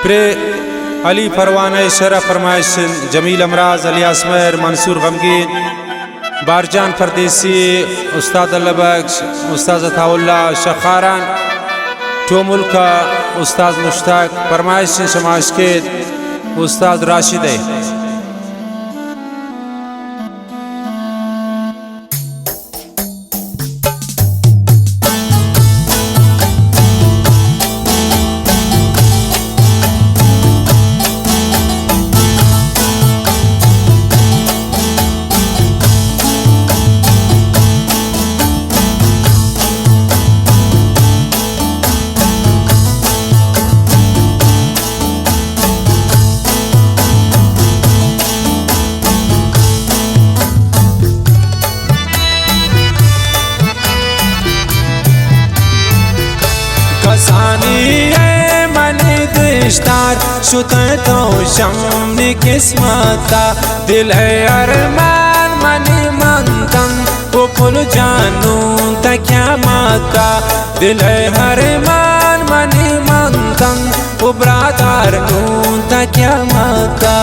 pray अली परवाना शरफ फरमाइश जमील अमराज अली असमर मंसूर गमगीन बारजान परदेसी उस्ताद अल्लाह बख्श उस्ताद अताउल्ला शखारान तो मुल्का उस्ताद मुश्ताक फरमाइश शमाश के उस्ताद राशिद शुते तो शम्न किस्मता दिल है अरमान मनी मंतन वो पुल जानू तक्या माता दिल है अरमान मनी मंतन वो ब्रादार नू तक्या माता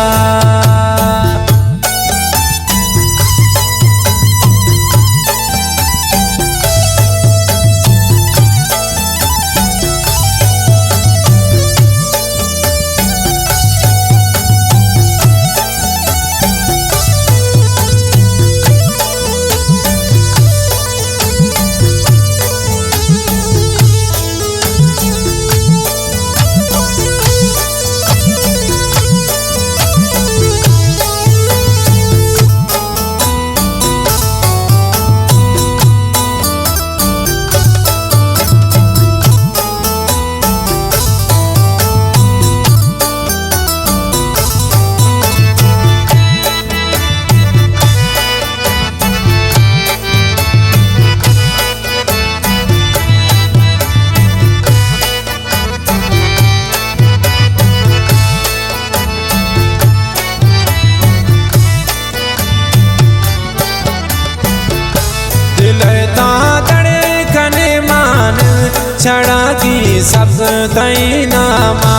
चढ़ा की सब्ज तैनामा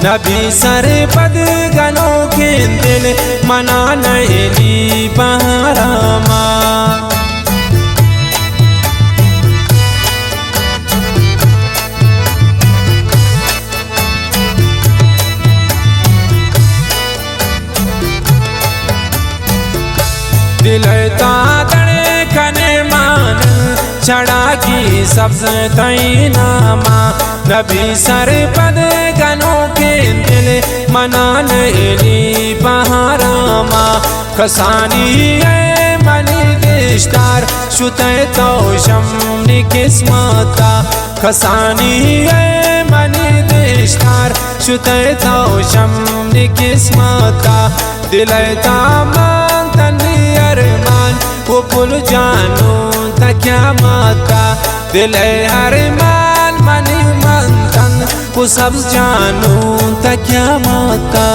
नबी सर पद गनों के दिल मना नैली बहरामा दिल तादड़े कने मान चढ़ा की सब्ज तैनामा नबी सर पद गनों के दिल मना नैली बहरामा खसानी मनी दिश्तार शुते तो शम्न किस्मता खसानी मनी दिश्तार शुते तो शम्न किस्मता दिल तामान तनी अरमान वो पुल जानू तक्या माता दिल अरमान मनी मंतन वो सब जानू तक्या माता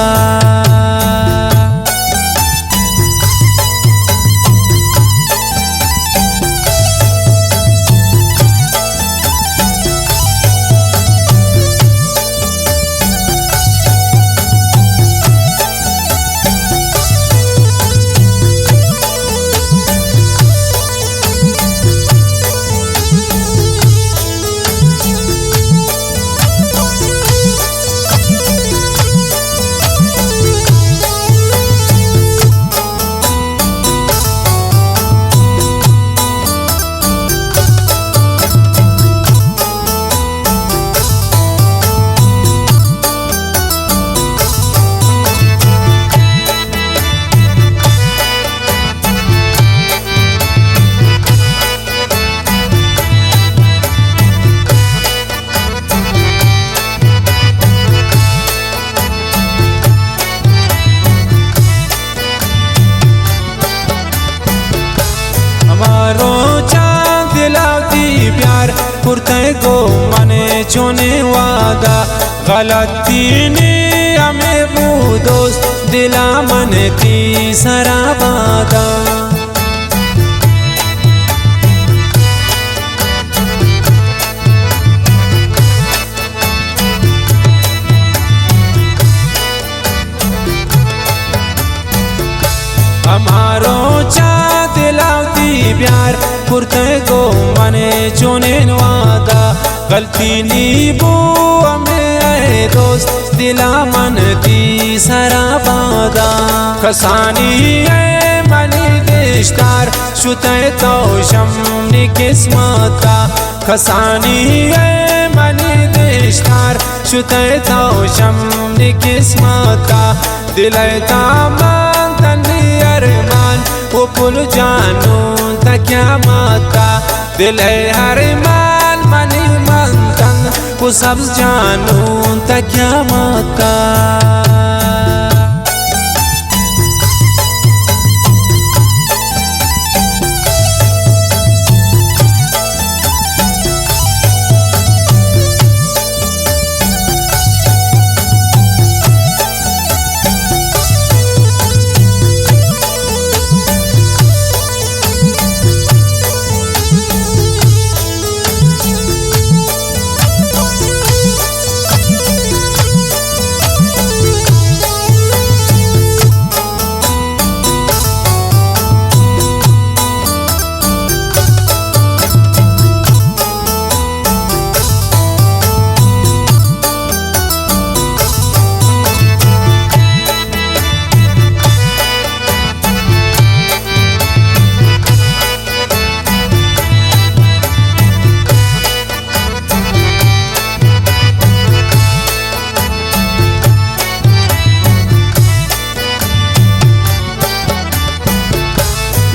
पुरते को मने चुने वादा गलती ने हमें वो दोस्त दिला मन की सराबादा पुरते गो मने चुनेन वादा गलती नी बो हमें दोस्त दिला मन दी सरा बादा खसानी मनी दिश्तार शुते तो शमनी किस्मता खसानी मनी दिश्तार शुते तो शमनी किस्मता दिले तामान तनी अरमान वो पुल जानू तक्या माता दिले हरमान मनी मंतन वो सब जानू तक्या माता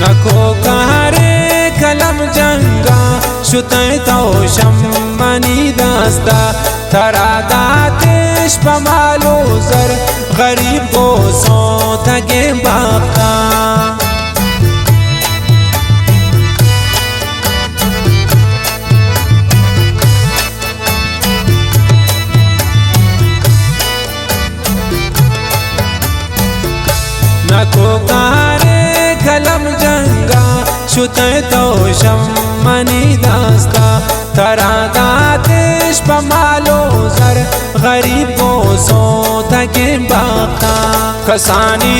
नको कारे कलम जंगा शुते तो शम्मनी दास्ता थरा दातिश पमालो जर गरीब को सो थके बाका नको कारे कलम जंगा शुते तो शम्मनी दास्ता थरा दातिश पमालो जर गरीब को सो थके बाका खसानी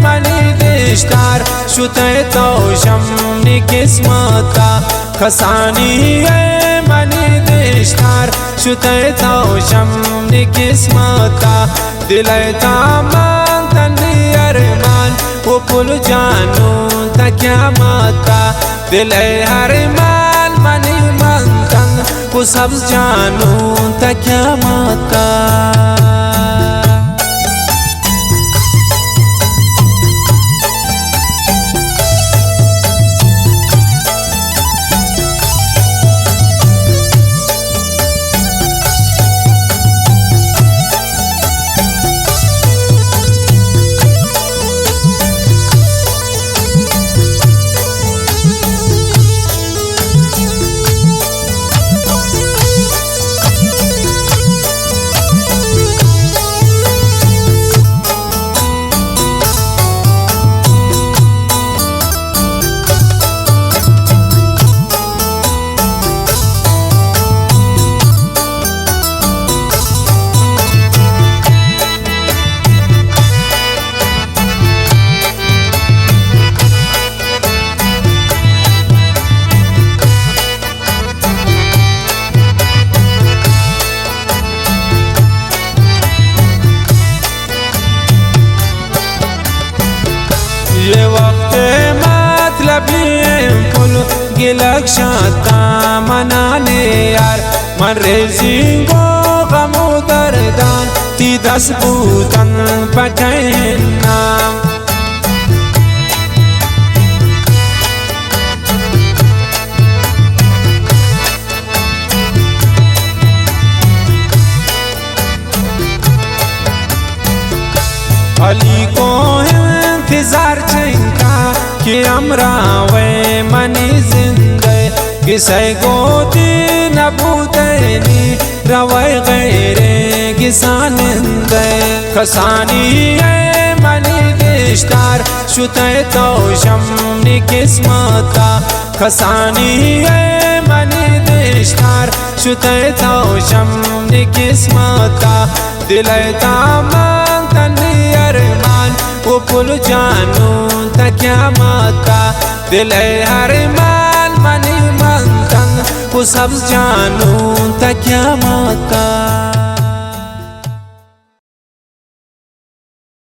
मनी दिश्तार शुते तो शम्मनी किस्मता खसानी मनी दिश्तार शुते तो शम्मनी किस्मता दिले तामान तनी अरमान वो पुल जानू तक्या माता दिले हरमान मनी मंतन वो सब जानू तक्या माता ये वक्त मतलबी पुल गिलक शाता मनाने यार मन रेजिंगो गमो दर्दान ती दस बूतन पकड़ना अली को इंतजार चिंता कि अमरा वे मनी जिंदे किसे गोती नबूतनी रवाय गैरे किसानिंदे खसानी मनी दिश्तार शुते तो शम्मनी किस्मता खसानी मनी दिश्तार शुते तो शम्मनी किस्मता दिले तामान तनी अरमान वो पुल जानू तक्या माता दिले हरमान वो सब जानू तक क्या मौका